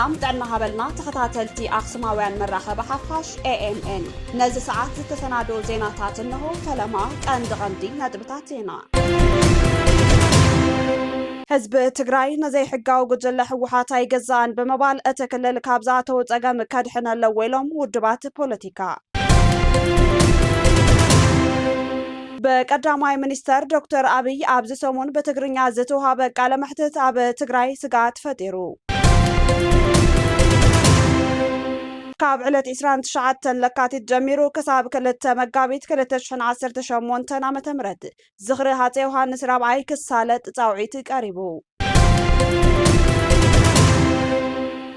ሰላም ጥዕና ሃበልና ተኸታተልቲ ኣኽሱማውያን መራኸቢ ሓፋሽ AMN ነዚ ሰዓት ዝተሰናዶ ዜናታት እንሆ ፈለማ ቀንዲ ነጥብታት ዜና ህዝብ ትግራይ ነዘይ ሕጋው ጉጅለ ህወሓት ኣይገዛእን ብምባል እቲ ክልል ካብ ዝኣተወ ፀገም ከድሕን ኣለዎ ኢሎም ውድባት ፖለቲካ በቀዳማይ ሚኒስተር ዶክተር አብይ ኣብዚ ሰሙን በትግርኛ ዝተውሃበ ቃለ መሕትት ኣብ ትግራይ ስጋት ፈጢሩ ካብ ዕለት 29 ለካቲት ጀሚሩ ክሳብ 2 መጋቢት 2018 ዓ.ም ዝኽሪ ሃፀይ ዮሃንስ ራብዓይ ክሳለጥ ፃውዒት ቀሪቡ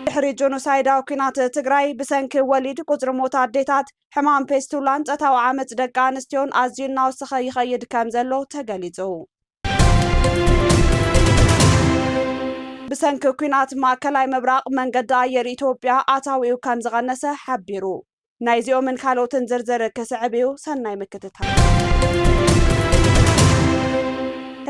ድሕሪ ጆኖሳይዳዊ ኩናት ትግራይ ብሰንኪ ወሊድ ቁፅሪ ሞት ኣዴታት ሕማም ፔስቱላን ፀታዊ ዓመፅ ደቂ ኣንስትዮን ኣዝዩ እናወሰኸ ይኸይድ ከም ዘሎ ተገሊጹ ብሰንኪ ኩናት ማእከላይ ምብራቅ መንገዲ ኣየር ኢትዮጵያ ኣታዊኡ ከም ዝቐነሰ ሓቢሩ ናይዚኦምን ካልኦትን ዝርዝር ክስዕብ እዩ ሰናይ ምክትታል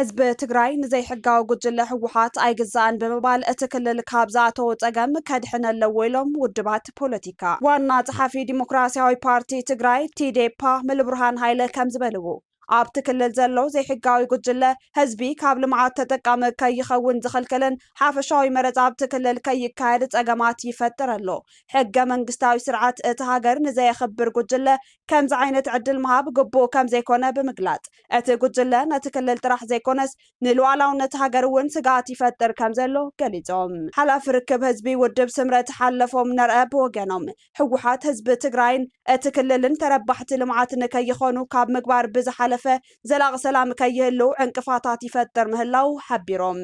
ህዝብ ትግራይ ንዘይ ሕጋዊ ጉጅለ ህወሓት ኣይግዛእን ብምባል እቲ ክልል ካብ ዝኣተወ ፀገም ከድሕን ኣለዎ ኢሎም ውድባት ፖለቲካ ዋና ጸሓፊ ዲሞክራሲያዊ ፓርቲ ትግራይ ቲዴፓ ምልብርሃን ሃይለ ከም ዝበልዎ ኣብቲ ክልል ዘሎ ዘይሕጋዊ ጉጅለ ህዝቢ ካብ ልምዓት ተጠቃሚ ከይኸውን ዝኽልክልን ሓፈሻዊ መረፃ ኣብቲ ክልል ከይካየድ ፀገማት ይፈጥር ኣሎ ሕገ መንግስታዊ ስርዓት እቲ ሃገር ንዘየኽብር ጉጅለ ከምዚ ዓይነት ዕድል ምሃብ ግቡእ ከም ዘይኮነ ብምግላጽ እቲ ጉጅለ ነቲ ክልል ጥራሕ ዘይኮነስ ንሉዓላውነት ሃገር እውን ስጋት ይፈጥር ከም ዘሎ ገሊጾም ሓላፊ ርክብ ህዝቢ ውድብ ስምረት ሓለፎም ነርአ ብወገኖም ህወሓት ህዝቢ ትግራይን እቲ ክልልን ተረባሕቲ ልምዓት ንከይኾኑ ካብ ምግባር ብዝሓለፈ ዘላቂ ሰላም ከይህሉ ዕንቅፋታት ይፈጥር ምህላው ሓቢሮም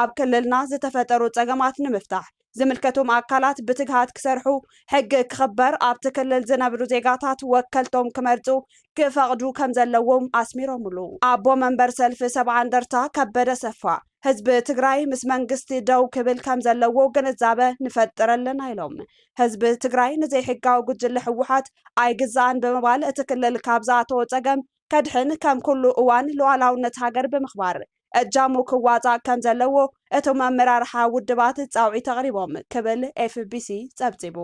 ኣብ ክልልና ዝተፈጠሩ ፀገማት ንምፍታሕ ዝምልከቶም ኣካላት ብትግሃት ክሰርሑ ሕጊ ክኽበር ኣብቲ ክልል ዝነብሩ ዜጋታት ወከልቶም ክመርፁ ክፈቅዱ ከም ዘለዎም ኣስሚሮምሉ ኣቦ መንበር ሰልፊ ሰብዓ እንደርታ ከበደ ሰፋ ህዝቢ ትግራይ ምስ መንግስቲ ደው ክብል ከም ዘለዎ ግንዛበ ንፈጥረልና ኢሎም ህዝቢ ትግራይ ንዘይ ሕጋዊ ጉጅለ ህወሓት ኣይግዛእን ብምባል እቲ ክልል ካብ ዝኣተወ ፀገም ከድሕን ከም ኩሉ እዋን ሉዓላውነት ሃገር ብምኽባር እጃሙ ክዋፃእ ከም ዘለዎ እቶም ኣመራርሓ ውድባት ፃውዒት ተቕሪቦም ክብል FBC ፀብፂቡ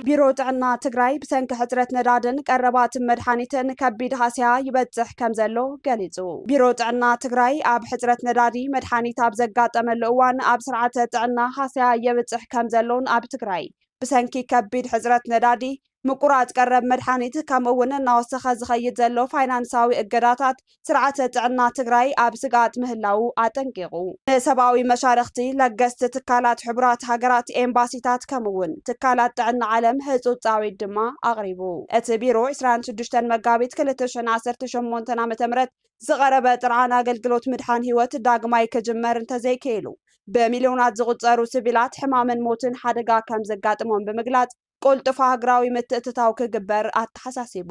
ቢሮ ጥዕና ትግራይ ብሰንኪ ሕፅረት ነዳድን ቀረባት መድሓኒትን ከቢድ ሃስያ ይበፅሕ ከም ዘሎ ገሊጹ ቢሮ ጥዕና ትግራይ ኣብ ሕፅረት ነዳዲ መድሓኒት ኣብ ዘጋጠመሉ እዋን ኣብ ስርዓተ ጥዕና ሃስያ የብፅሕ ከም ዘሎን ኣብ ትግራይ ብሰንኪ ከቢድ ሕፅረት ነዳዲ ምቁራጽ ቀረብ መድሓኒት ከምኡውን እናወሰኸ ዝኸይድ ዘሎ ፋይናንሳዊ እገዳታት ስርዓተ ጥዕና ትግራይ ኣብ ስጋት ምህላው ኣጠንቂቑ ንሰብኣዊ መሻርክቲ ለገስቲ ትካላት ሕቡራት ሃገራት ኤምባሲታት ከምኡውን ትካላት ጥዕና ዓለም ህፁፅ ፃዊት ድማ ኣቕሪቡ እቲ ቢሮ 26 መጋቢት 2018 ዓ.ም ዝቐረበ ጥርዓን ኣገልግሎት ምድሓን ህይወት ዳግማይ ክጅመር እንተዘይከኢሉ በሚልዮናት ዝቑፀሩ ሲቪላት ሕማምን ሞትን ሓደጋ ከም ዘጋጥሞም ብምግላጽ ቁልጡፍ ሃገራዊ ምትእትታው ክግበር ኣተሓሳሲቡ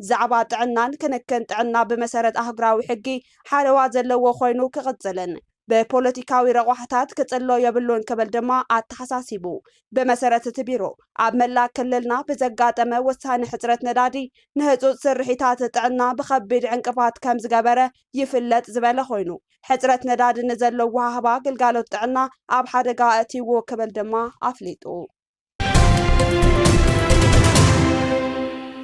ዛዕባ ጥዕናን ክንክን ጥዕና ብመሰረት ሃገራዊ ሕጊ ሓለዋ ዘለዎ ኮይኑ ክቕፅልን በፖለቲካዊ ረቋሕታት ክጽሎ የብሉን ክብል ድማ ኣተሓሳሲቡ በመሰረት እቲ ቢሮ ኣብ መላእ ክልልና ብዘጋጠመ ወሳኒ ሕፅረት ነዳዲ ንህፁፅ ስርሒታት ጥዕና ብከቢድ ዕንቅፋት ከም ዝገበረ ይፍለጥ ዝበለ ኮይኑ ሕፅረት ነዳዲ ንዘለዎ ሃባ ግልጋሎት ጥዕና ኣብ ሓደጋ ኣእትይዎ ክብል ድማ ኣፍሊጡ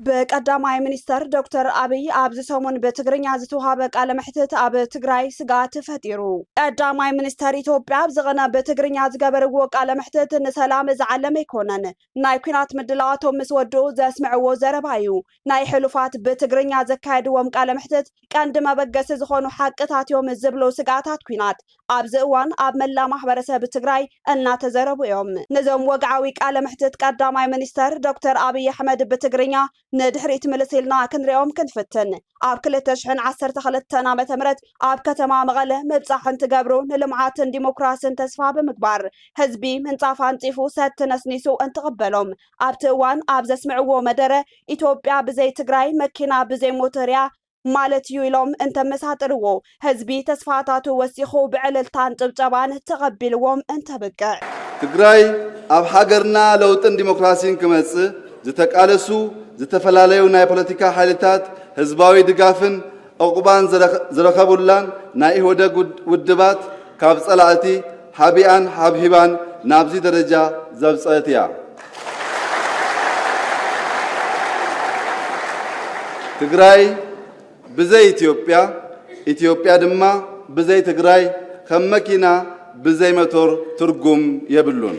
በቀዳማይ ሚኒስተር ዶክተር አብይ ኣብዚ ሰሙን በትግርኛ ዝተውሃበ ቃለ መሕትት ኣብ ትግራይ ስጋት ፈጢሩ ቀዳማይ ሚኒስተር ኢትዮጵያ ብዝቐነ በትግርኛ ዝገበርዎ ቃለ መሕትት ንሰላም ዝዓለመ ይኮነን ናይ ኩናት ምድላዋቶም ምስ ወዱ ዘስምዕዎ ዘረባ እዩ ናይ ሕሉፋት በትግርኛ ዘካየድዎም ቃለ መሕትት ቀንዲ መበገሲ ዝኾኑ ሓቅታት እዮም ዝብሉ ስጋታት ኩናት ኣብዚ እዋን ኣብ መላ ማሕበረሰብ ትግራይ እናተዘረቡ እዮም ነዞም ወግዓዊ ቃለ መሕትት ቀዳማይ ሚኒስተር ዶክተር አብይ ኣሕመድ በትግርኛ ንድሕሪት ምልሲልና ክንሪኦም ክንፍትን ኣብ 2012 ዓ.ም ኣብ ከተማ መቐለ ምብፃሕ እንትገብሩ ንልምዓትን ዲሞክራስን ተስፋ ብምግባር ህዝቢ ምንፃፍ አንፂፉ ሰት ነስኒሱ እንትቕበሎም ኣብቲ እዋን ኣብ ዘስምዕዎ መደረ ኢትዮጵያ ብዘይ ትግራይ መኪና ብዘይ ሞተርያ ማለት እዩ ኢሎም እንተመሳጥርዎ ህዝቢ ተስፋታቱ ወሲኹ ብዕልልታን ጭብጨባን ተቐቢልዎም እንተብቅዕ ትግራይ ኣብ ሃገርና ለውጥን ዲሞክራሲን ክመጽእ ዝተቃለሱ ዝተፈላለዩ ናይ ፖለቲካ ሓይልታት ህዝባዊ ድጋፍን ዕቁባን ዝረኸቡላን ናይ ኢህወደግ ውድባት ካብ ጸላእቲ ሓቢኣን ሓብሂባን ናብዚ ደረጃ ዘብፀት እያ ትግራይ ብዘይ ኢትዮጵያ ኢትዮጵያ ድማ ብዘይ ትግራይ ከም መኪና ብዘይ ሞተር ትርጉም የብሉን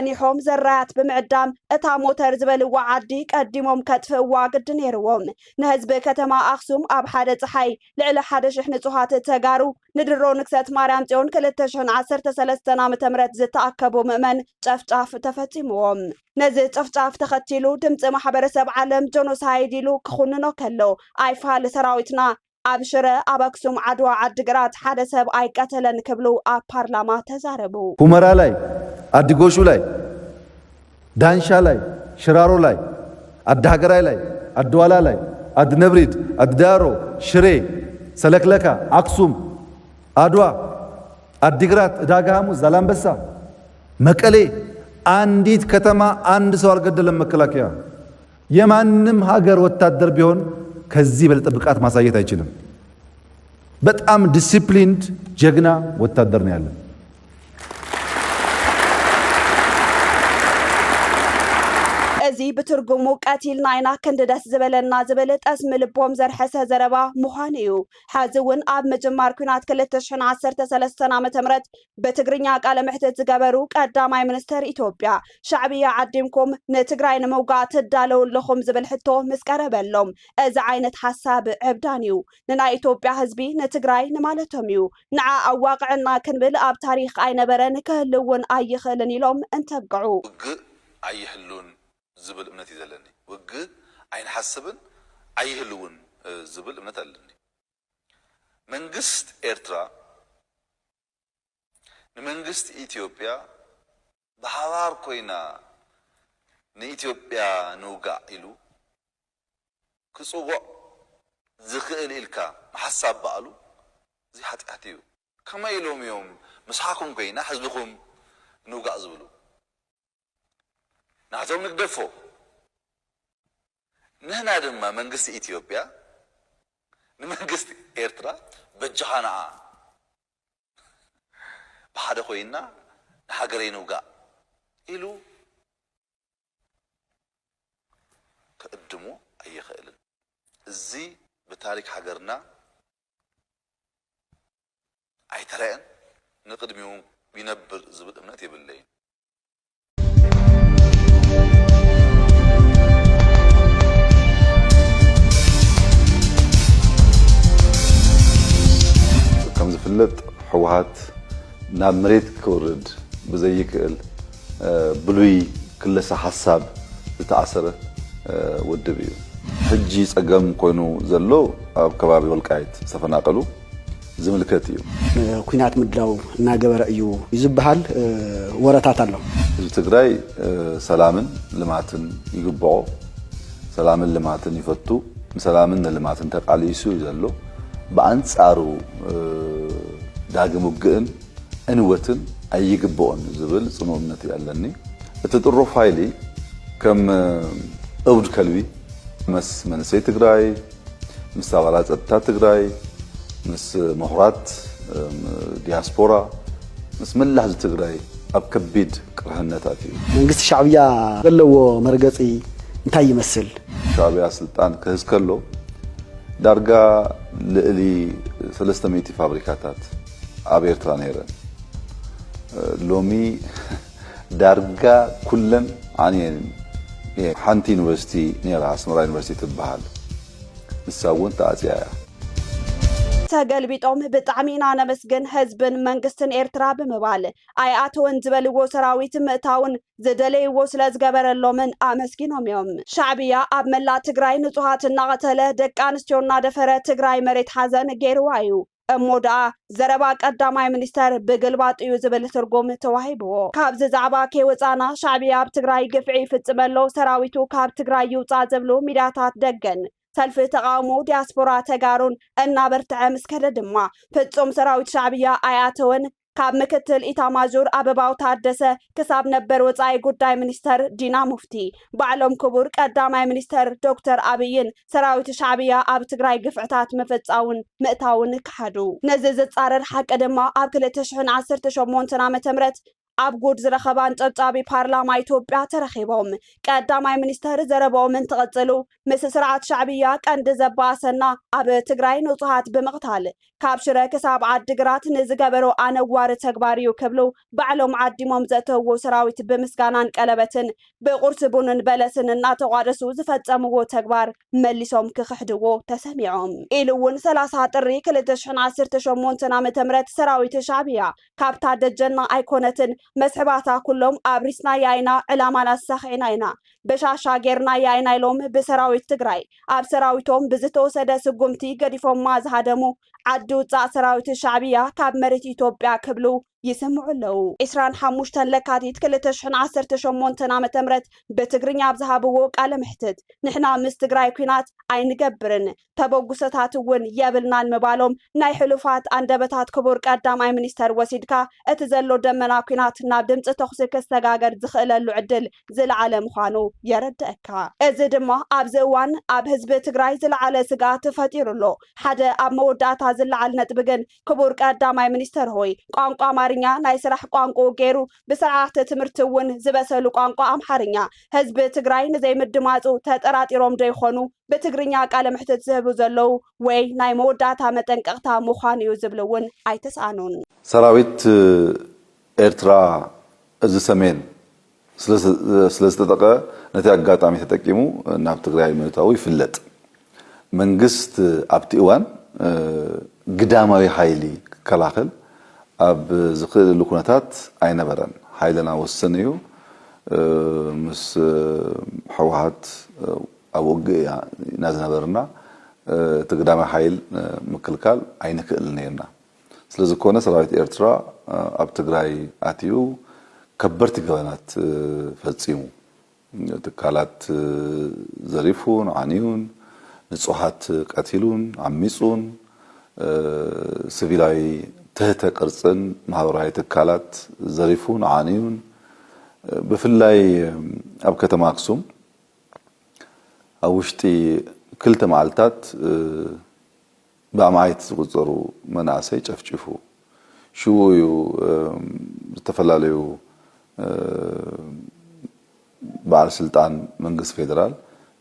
ኒሖም ዘራያት ብምዕዳም እታ ሞተር ዝበልዋ ዓዲ ቀዲሞም ከጥፍእዋ ግድ ነይርዎም ንህዝቢ ከተማ ኣክሱም ኣብ ሓደ ፀሓይ ልዕሊ 1000 ንጹሃት ተጋሩ ንድሮ ንክሰት ማርያም ጽዮን 2013 ዓ.ም ዝተኣከቡ ምእመን ጨፍጫፍ ተፈጺምዎም ነዚ ጨፍጫፍ ተኸቲሉ ድምፂ ማሕበረሰብ ዓለም ጆኖሳይድ ኢሉ ክኹንኖ ከሎ ኣይፋል ሰራዊትና ኣብ ሽረ ኣብ ኣክሱም ዓድዋ ዓዲግራት ሓደ ሰብ ኣይቀተለን ክብሉ ኣብ ፓርላማ ተዛረቡ ሁመራ ላይ አዲጎሹ ላይ ዳንሻ ላይ ሽራሮ ላይ አዳገራይ ላይ አድዋላ ላይ አድነብሪድ አዳሮ ሽሬ ሰለክለካ አክሱም አድዋ አዲግራት ዳጋሙ ዛላምበሳ መቀሌ አንዲት ከተማ አንድ ሰው አልገደለም መከላከያ የማንም ሀገር ወታደር ቢሆን ከዚህ በልጥ ብቃት ማሳየት አይችልም በጣም ዲሲፕሊንድ ጀግና ወታደር ነው ያለው እዚ ብትርጉሙ ቀቲልና ኢና ክንደስ ዝበለና ዝበለ ጠስሚ ልቦም ዘርሐሰ ዘረባ ምዃን እዩ ሓዝውን ኣብ መጀመር ኩናት 2013 ዓ.ም በትግርኛ ቃለ መሕተት ዝገበሩ ቀዳማይ ሚኒስተር ኢትዮጵያ ሻዕብያ ዓዲምኩም ንትግራይ ንምውጋእ ትዳለውለኹም ዝብል ሕቶ ምስ ቀረበሎም እዚ ዓይነት ሓሳብ ዕብዳን እዩ ንናይ ኢትዮጵያ ህዝቢ ንትግራይ ንማለቶም እዩ ንዓ ኣዋቅዕና ክንብል ኣብ ታሪኽ ኣይነበረን ክህልውን ኣይኽእልን ኢሎም እንተብቅዑ ኣይህሉን ዝብል እምነት ይዘለኒ ወግ አይንሐስብን አይህልውን ዝብል እምነት አለኒ መንግስት ኤርትራ ንመንግስት ኢትዮጵያ በሐዋር ኮይና ንኢትዮጵያ ንውጋ ኢሉ ክጽውዕ ዝኽእል ኢልካ መሐሳብ በአሉ እዚ ኃጢአት እዩ ከመ ኢሎም እዮም ምስሓኩም ኮይና ህዝብኩም ንውጋ ዝብሉ ናቶም ንግደፎ ንህና ድማ መንግስት ኢትዮጵያ ንመንግስት ኤርትራ በጅኻና በሓደ ኮይና ንሃገረይ ንውጋ ኢሉ ከእድሞ ኣይኽእልን እዚ በታሪክ ሃገርና ኣይተረአን ንቅድሚው ቢነብር ዝብል እምነት የብለይ ዝፍለጥ ሕወሓት ናብ መሬት ክወርድ ብዘይክእል ብሉይ ክለሳ ሓሳብ ዝተኣሰረ ውድብ እዩ ሕጂ ፀገም ኮይኑ ዘሎ ኣብ ከባቢ ወልቃይት ዝተፈናቀሉ ዝምልከት እዩ ኩናት ምድላው እናገበረ እዩ ይዝበሃል ወረታት ኣሎ ህዝቢ ትግራይ ሰላምን ልማትን ይግብዖ ሰላምን ልማትን ይፈቱ ሰላምን ልማትን ተቃሊሱ ዘሎ በአንጻሩ ዳግም ውግእን እንወትን አይግብኦን ዝብል ጽኑ እምነት ያለኒ እትጥሮ ፋይሊ ከም እብድ ከልቢ መስ መንሰይ ትግራይ ምስ አባላት ጸጥታ ትግራይ ምስ ምሁራት ዲያስፖራ ምስ መላህ ትግራይ ኣብ ከቢድ ቅርህነታት እዩ መንግስት ሻዕብያ ዘለዎ መርገጺ እንታይ ይመስል ሻዕብያ ስልጣን ክህዝ ከሎ ዳርጋ ልዕሊ 300 ፋብሪካታት ኣብ ኤርትራ ነይረን ሎሚ ዳርጋ ኩለን ዓንየን ሓንቲ ዩኒቨርሲቲ ነይራ ኣስመራ ዩኒቨርሲቲ ትበሃል ንሳውን ተኣጽያ ተገልቢጦም ብጣዕሚና ነመስግን ህዝብን መንግስትን ኤርትራ ብምባል ኣይኣተውን ዝበልዎ ሰራዊት ምእታውን ዝደለይዎ ስለ ዝገበረሎምን ኣመስጊኖም እዮም ሻዕብያ ኣብ መላ ትግራይ ንጹሃት እናቀተለ ደቂ ኣንስትዮ እናደፈረ ትግራይ መሬት ሓዘን ገይርዋ እዩ እሞዳ ዘረባ ቀዳማይ ሚኒስተር ብግልባጥ እዩ ዝብል ትርጉም ተዋሂብዎ ካብዚ ዛዕባ ከወፃና ሻዕብያ ኣብ ትግራይ ግፍዒ ይፍጽመሎ ሰራዊቱ ካብ ትግራይ ይውፃእ ዝብሉ ሚድያታት ደገን ሰልፍ ተቃውሞ ዲያስፖራ ተጋሩን እናበርትዐ ምስከደ ድማ ፍጹም ሰራዊት ሻዕብያ ኣይኣተውን ካብ ምክትል ኢታማዦር አበባው ታደሰ ክሳብ ነበር ወፃኢ ጉዳይ ሚኒስተር ዲና ሙፍቲ ባዕሎም ክቡር ቀዳማይ ሚኒስተር ዶክተር አብይን ሰራዊት ሻዕብያ ኣብ ትግራይ ግፍዕታት መፈጻውን ምእታውን ክሓዱ ነዚ ዝጻረር ሓቂ ድማ ኣብ 2018 ዓ.ም ኣብ ጉድ ዝረኸባን ጨብጫቢ ፓርላማ ኢትዮጵያ ተረኺቦም ቀዳማይ ሚኒስተር ዘረበኦምን ተቐጽሉ ምስ ስርዓት ሻዕብያ ቀንዲ ዘባሰና ኣብ ትግራይ ንጹሃት ብምቕታል ካብ ሽረ ክሳብ ዓዲግራት ንዝገበሮ ኣነዋሪ ተግባር እዩ ክብሉ ባዕሎም ዓዲሞም ዘተውዎ ሰራዊት ብምስጋናን ቀለበትን ብቁርሲ ቡንን በለስን እናተቋደሱ ዝፈጸምዎ ተግባር መሊሶም ክኽሕድዎ ተሰሚዖም ኢሉ እውን 30 ጥሪ 2018 ዓ.ም ሰራዊት ሻዕብያ ካብታ ደጀና ኣይኮነትን መስሕባታ ኩሎም አብሪስና ያይና ዕላማና ሰኺና ኢና በሻሻ ጌርና ያይና ኢሎም በሰራዊት ትግራይ ኣብ ሰራዊቶም ብዝተወሰደ ስጉምቲ ገዲፎም ማዝሃደሙ ዓዲ ውፃእ ሰራዊት ሻዕብያ ካብ መሬት ኢትዮጵያ ክብሉ ይስምዑለው 25 ለካቲት 2018 ዓ.ም በትግርኛ ኣብዝሃብዎ ቃለ ምሕትት ንሕና ምስ ትግራይ ኩናት ኣይንገብርን ተበጉሰታት እውን የብልናን ምባሎም ናይ ሕሉፋት አንደበታት ክቡር ቀዳማይ ሚኒስተር ወሲድካ እቲ ዘሎ ደመና ኩናት ናብ ድምፂ ተኽሲ ከስተጋገር ዝኽእለሉ ዕድል ዝለዓለ ምዃኑ የረድአካ እዚ ድማ ኣብዚ እዋን ኣብ ህዝቢ ትግራይ ዝለዓለ ስጋት ፈጢሩሎ ሓደ ኣብ መወዳእታ ዝለዓል ነጥቢ ግን ክቡር ቀዳማይ ሚኒስተር ሆይ ቋንቋ አማርኛ ናይ ስራሕ ቋንቋ ገይሩ ብስርዓት ትምህርቲ እውን ዝበሰሉ ቋንቋ አምሓርኛ ህዝቢ ትግራይ ንዘይምድማጹ ተጠራጢሮም ደይኾኑ በትግርኛ ቃለ ምሕትት ዝህቡ ዘለው ወይ ናይ መወዳእታ መጠንቀቕታ ምዃኑ እዩ ዝብሉውን ኣይተሳኑን ሰራዊት ኤርትራ እዚ ሰሜን ስለዝተጠቀ ነቲ አጋጣሚ ተጠቂሙ ናብ ትግራይ ምእታው ይፍለጥ መንግስት ኣብቲ እዋን ግዳማዊ ኃይሊ ክከላኸል ኣብ ዝኽእሉ ኩነታት ኣይነበረን ኃይልና ወሰን እዩ ምስ ሕወሓት ኣብ ውግእ ናዝነበርና ትግዳማዊ ኃይል ምክልካል ኣይንክእልን ነርና ስለዚ ኮነ ሰራዊት ኤርትራ ኣብ ትግራይ ኣትዩ ከበርቲ ገበናት ፈጺሙ ትካላት ዘሪፉን ዓንዩን ንጹሃት ቀቲሉን ዓሚጹን ሲቪላዊ ትህተ ቅርጽን ማህበራዊ ትካላት ዘሪፉን ዓንዩን ብፍላይ ኣብ ከተማ አክሱም ኣብ ውሽጢ ክልተ መዓልታት በአማይት ዝቁጸሩ መናእሰይ ጨፍጭፉ ሽውዩ ዝተፈላልዩ ባለ ስልጣን መንግስት ፌደራል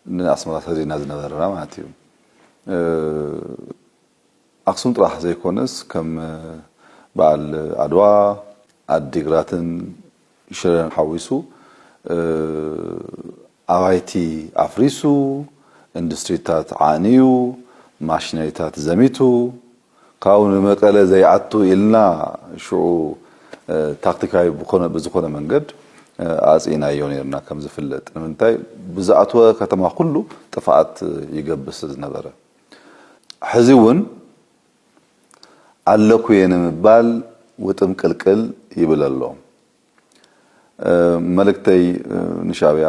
ንኣስመራ ተሪና ዝነበረና ማለት እዩ አክሱም ጥራሕ ዘይኮነስ ከም ባል አድዋ አዲግራትን ሽረን ሐዊሱ አባይቲ አፍሪሱ ኢንዱስትሪታት ዓንዩ ማሽነሪታት ዘሚቱ ካውን መቀለ ዘይዓቱ ኢልና ሽዑ ታክቲካዊ በዝኾነ መንገድ አጽናዮ ነርና ከም ዝፍለጥ ንምንታይ ብዛኣትወ ከተማ ሁሉ ጥፋት ይገብስ ዝነበረ ሕዚውን አለኩ የነምባል ወጥም ቅልቅል ይብለሎ መልእክተይ ንሻዕብያ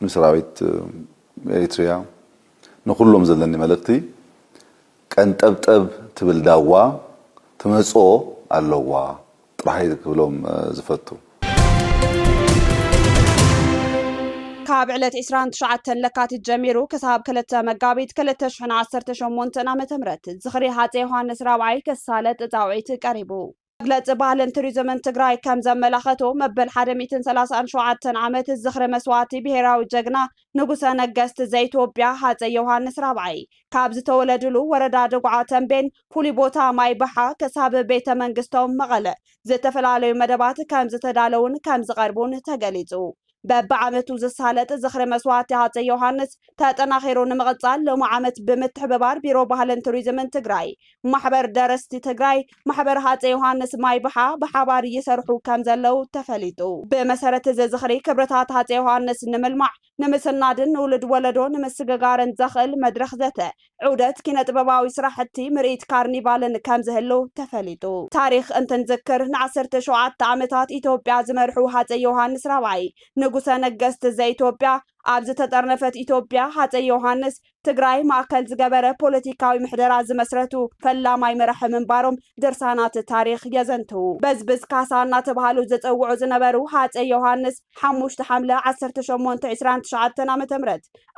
ንሰራዊት ኤርትራ ንኹሎም ዘለኒ መልእክቲ ቀንጠብጠብ ትብል ዳዋ ትመጾ ኣለዋ ጥራይ ክብሎም ዝፈቱ ካብ ዕለት 29 ለካቲት ጀሚሩ ክሳብ 2 መጋቢት 2018 ዓ.ም ዝኽሪ ሃፀይ ዮሐንስ ራብዓይ ክሳለጥ ጻውዒት ቀሪቡ ግለጽ ባህልን ቱሪዝምን ትግራይ ከም ዘመላኸቶ መበል 137 ዓመት ዝኽሪ መስዋዕቲ ብሄራዊ ጀግና ንጉሰ ነገስት ዘኢትዮጵያ ሃፀይ ዮሐንስ ራብዓይ ካብ ዝተወለድሉ ወረዳ ድጓዓ ተንቤን ፍሉይ ቦታ ማይ ባሓ ክሳብ ቤተ መንግስቶም መቐለ ዝተፈላልዩ መደባት ከም ዝተዳለውን ከም ዝቐርቡን ተገሊጹ በብዓመቱ ዝሳለጥ ዝኽሪ መስዋዕቲ ሃፀይ ዮሐንስ ተጠናኺሩ ንምቕጻል ሎሚ ዓመት ብምትሕብባር ቢሮ ባህልን ቱሪዝምን ትግራይ ማሕበር ደረስቲ ትግራይ ማሕበር ሃፀይ ዮሐንስ ማይ ባሓ ብሓባር ይሰርሑ ከም ዘለው ተፈሊጡ ብመሰረት ዝኽሪ ክብርታት ሃፀይ ዮሐንስ ንምልማዕ ንምስናድን ንውልድ ወለዶ ንምስግጋርን ዘኽእል መድረኽ ዘተ ዑደት ኪነጥበባዊ ስራሕቲ ምርኢት ካርኒቫልን ከም ዝህሉ ተፈሊጡ ታሪኽ እንትንዝክር ን17 ዓመታት ኢትዮጵያ ዝመርሑ ሃፀይ ዮሐንስ ራብዓይ ንጉሰ ነገስት ዘኢትዮጵያ ኣብ ዝተጠርነፈት ኢትዮጵያ ሃፀይ ዮሃንስ ትግራይ ማእከል ዝገበረ ፖለቲካዊ ምሕደራ ዝመስረቱ ፈላማይ መራሒ ምንባሮም ድርሳናት ታሪክ የዘንትው በዝብዝ ካሳ እናተባሃሉ ዘፀውዑ ዝነበሩ ሃፀይ ዮሃንስ 5 ሐምለ 1829 ዓ.ም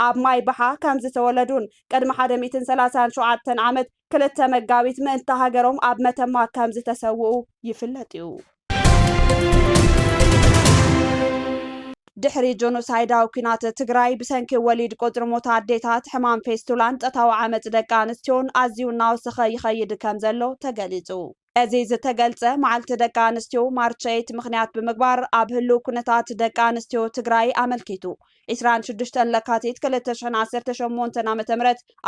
ኣብ ማይ ባሓ ከም ዝተወለዱን ቅድሚ 137 ዓመት ክልተ መጋቢት ምእንተ ሃገሮም ኣብ መተማ ከም ዝተሰውኡ ይፍለጥ እዩ ድሕሪ ጆኖሳይዳዊ ኩናት ትግራይ ብሰንኪ ወሊድ ቁጥሪ ሞት ኣዴታት ሕማም ፌስቱላን ፀታዊ ዓመፅ ደቂ ኣንስትዮን ኣዝዩ እናወሰኸ ይኸይድ ከም ዘሎ ተገሊጹ እዚ ዝተገልጸ መዓልቲ ደቂ ኣንስትዮ ማርች 8 ምክንያት ብምግባር ኣብ ህልው ኩነታት ደቂ ኣንስትዮ ትግራይ ኣመልኪቱ 26 ለካቲት 2018 ዓ.ም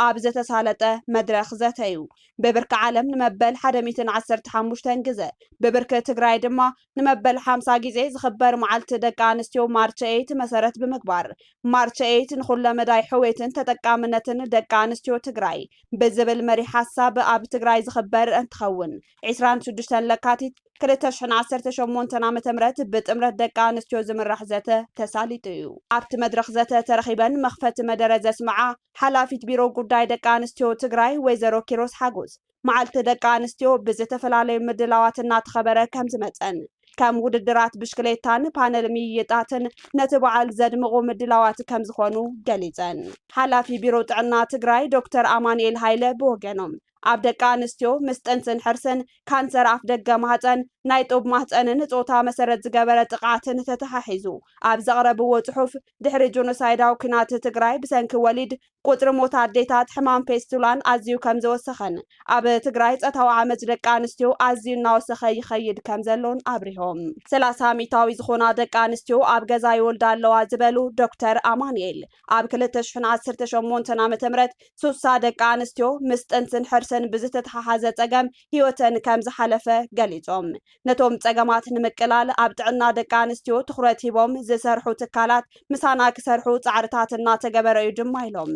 ኣብ ዝተሳለጠ መድረኽ ዘተዩ ብብርኪ ዓለም ንመበል 115 ግዜ ብብርኪ ትግራይ ድማ ንመበል 50 ግዜ ዝኽበር መዓልቲ ደቂ ኣንስትዮ ማርች 8 መሰረት ብምግባር ማርች 8 ንኹለ መዳይ ሕዌትን ተጠቃምነትን ደቂ ኣንስትዮ ትግራይ ብዝብል መሪ ሓሳብ ኣብ ትግራይ ዝኽበር እንትኸውን 26 ለካቲት 2018 ዓ.ም ብጥምረት ደቂ ኣንስትዮ ዝምራሕ ዘተ ተሳሊጡ እዩ ኣብቲ መድረኽ ዘተ ተረኺበን መኽፈቲ መደረ ዘስምዓ ሓላፊት ቢሮ ጉዳይ ደቂ ኣንስትዮ ትግራይ ወይዘሮ ኪሮስ ሓጎስ መዓልቲ ደቂ ኣንስትዮ ብዝተፈላለዩ ምድላዋት እናተኸበረ ከም ዝመፀን ከም ውድድራት ብሽክሌታን ፓነል ምይይጣትን ነቲ በዓል ዘድምቑ ምድላዋት ከም ዝኾኑ ገሊፀን ሓላፊ ቢሮ ጥዕና ትግራይ ዶክተር ኣማኑኤል ሃይለ ብወገኖም ኣብ ደቂ ኣንስትዮ ምስ ጥንስን ሕርስን ካንሰር ኣፍ ደገ ማህፀን ናይ ጡብ ማህፀንን ጾታ መሰረት ዝገበረ ጥቃትን ተተሓሒዙ ኣብ ዘቕረብዎ ጽሑፍ ድሕሪ ጆኖሳይዳዊ ኩናት ትግራይ ብሰንኪ ወሊድ ቁጥሪ ሞት ኣዴታት ሕማም ፌስቱላን ኣዝዩ ከም ዝወሰኸን ኣብ ትግራይ ፀታዊ ዓመፅ ደቂ ኣንስትዮ ኣዝዩ እናወሰኸ ይኸይድ ከም ዘሎን ኣብሪሆም 30 ሚታዊ ዝኾና ደቂ ኣንስትዮ ኣብ ገዛ ይወልዳ ኣለዋ ዝበሉ ዶክተር ኣማኑኤል ኣብ 2018 ዓ.ም 60 ደቂ ኣንስትዮ ምስ ጥንስን ሕርስን ብዝተተሓሓዘ ፀገም ህይወተን ከም ዝሓለፈ ገሊጾም ነቶም ፀገማት ንምቅላል ኣብ ጥዕና ደቂ ኣንስትዮ ትኹረት ሂቦም ዝሰርሑ ትካላት ምሳና ክሰርሑ ፃዕርታት እናተገበረ እዩ ድማ ኢሎም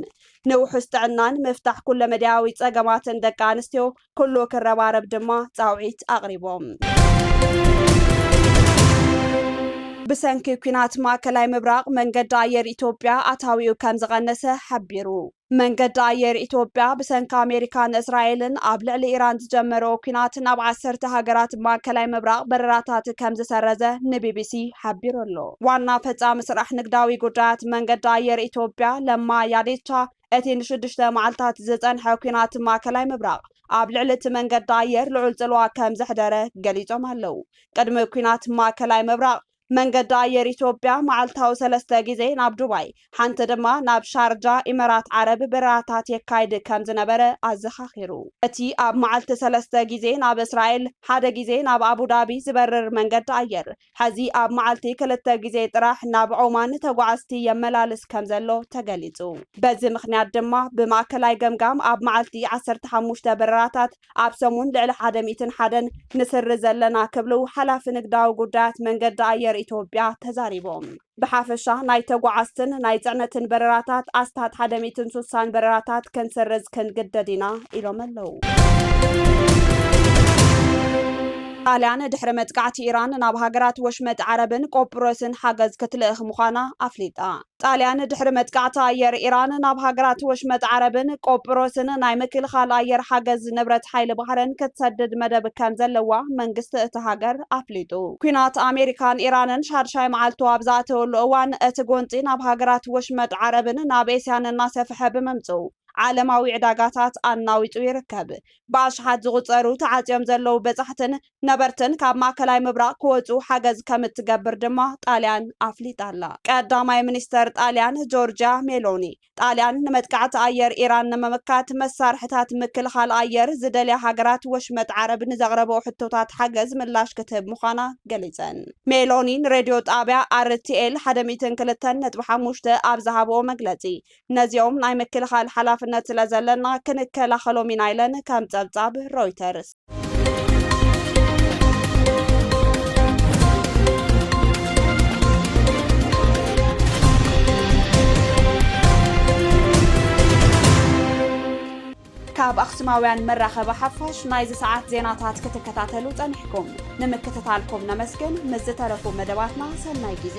ንውሕስ ጥዕናን ምፍታሕ ኩለ መድያዊ ፀገማትን ደቂ ኣንስትዮ ኩሉ ክረባረብ ድማ ፃውዒት ኣቕሪቦም ብሰንኪ ኩናት ማእከላይ ምብራቅ መንገዲ ኣየር ኢትዮጵያ ኣታዊኡ ከም ዝቐነሰ ሓቢሩ መንገዲ ኣየር ኢትዮጵያ ብሰንኪ ኣሜሪካን እስራኤልን ኣብ ልዕሊ ኢራን ዝጀመረው ኩናት ናብ 10 ሃገራት ማእከላይ ምብራቅ በረራታት ከም ዝሰረዘ ንቢቢሲ ሓቢሩ ኣሎ ዋና ፈጻሚ ስራሕ ንግዳዊ ጉዳያት መንገዲ ኣየር ኢትዮጵያ ለማ ያዴቻ እቲ ን6 መዓልታት ዝጸንሐ ኩናት ማእከላይ ምብራቅ ኣብ ልዕሊ እቲ መንገዲ ኣየር ልዑል ጽልዋ ከም ዘሕደረ ገሊጾም ኣለው ቅድሚ ኩናት ማእከላይ ምብራቅ መንገዲ ኣየር ኢትዮጵያ መዓልታዊ 3 ግዜ ናብ ዱባይ ሓንቲ ድማ ናብ ሻርጃ ኢሚራት ዓረብ በረራታት የካይድ ከም ዝነበረ ኣዘኻኺሩ እቲ ኣብ መዓልቲ 3 ግዜ ናብ እስራኤል ሓደ ግዜ ናብ አቡዳቢ ዝበርር መንገዲ ኣየር ሕዚ ኣብ መዓልቲ 2 ግዜ ጥራሕ ናብ ኦማን ተጓዓዝቲ የመላልስ ከም ዘሎ ተገሊጹ በዚ ምክንያት ድማ ብማእከላይ ገምጋም ኣብ መዓልቲ 15 በረራታት ኣብ ሰሙን ልዕሊ 101 ንስሪ ዘለና ክብሉ ሓላፊ ንግዳዊ ጉዳያት መንገዲ ኣየር ኢትዮጵያ ተዛሪቦም ብሓፈሻ ናይ ተጓዓዝትን ናይ ጽዕነትን በረራታት ኣስታት 160 በረራታት ክንሰርዝ ክንግደድ ኢና ኢሎም ኣለው ጣልያን ድሕሪ መጥቃዕቲ ኢራን ናብ ሃገራት ወሽመጥ ዓረብን ቆጵሮስን ሓገዝ ክትልእኽ ምዃና ኣፍሊጣ ጣልያን ድሕሪ መጥቃዕቲ ኣየር ኢራን ናብ ሃገራት ወሽመጥ ዓረብን ቆጵሮስን ናይ ምክልኻል ኣየር ሓገዝ ንብረት ሓይሊ ባሕርን ክትሰድድ መደብ ከም ዘለዋ መንግስቲ እቲ ሃገር ኣፍሊጡ ኩናት ኣሜሪካን ኢራንን ሻድሻይ መዓልቱ ኣብ ዝኣተወሉ እዋን እቲ ጎንፂ ናብ ሃገራት ወሽመጥ ዓረብን ናብ ኤስያን እናሰፍሐ ብምምፅኡ ዓለማዊ ዕዳጋታት ኣናዊጡ ይርከብ ብኣሽሓት ዝቑፀሩ ተዓፅዮም ዘለው በፃሕትን ነበርትን ካብ ማእከላይ ምብራቅ ክወፁ ሓገዝ ከም እትገብር ድማ ጣልያን ኣፍሊጣላ ቀዳማይ ሚኒስተር ጣልያን ጆርጂያ ሜሎኒ ጣልያን ንመጥቃዕቲ ኣየር ኢራን ንምምካት መሳርሕታት ምክልኻል ኣየር ዝደልያ ሃገራት ወሽመጥ ዓረብ ንዘቕረበ ሕቶታት ሓገዝ ምላሽ ክትህብ ምዃና ገሊፀን ሜሎኒን ሬድዮ ጣብያ RTL 102.5 ኣብ ዝሃብኦ መግለፂ ነዚኦም ናይ ምክልኻል ሓላፍነት ስለዘለና ክንከላኸሎም ኢና ኢለን ከም ጸብጻብ ሮይተርስ ካብ ኣኽሱማውያን መራኸቢ ሓፋሽ ናይዚ ሰዓት ዜናታት ክትከታተሉ ጸኒሕኩም ንምክትታልኩም ነመስግን ምስ ዝተረፉ መደባትና ሰናይ ግዜ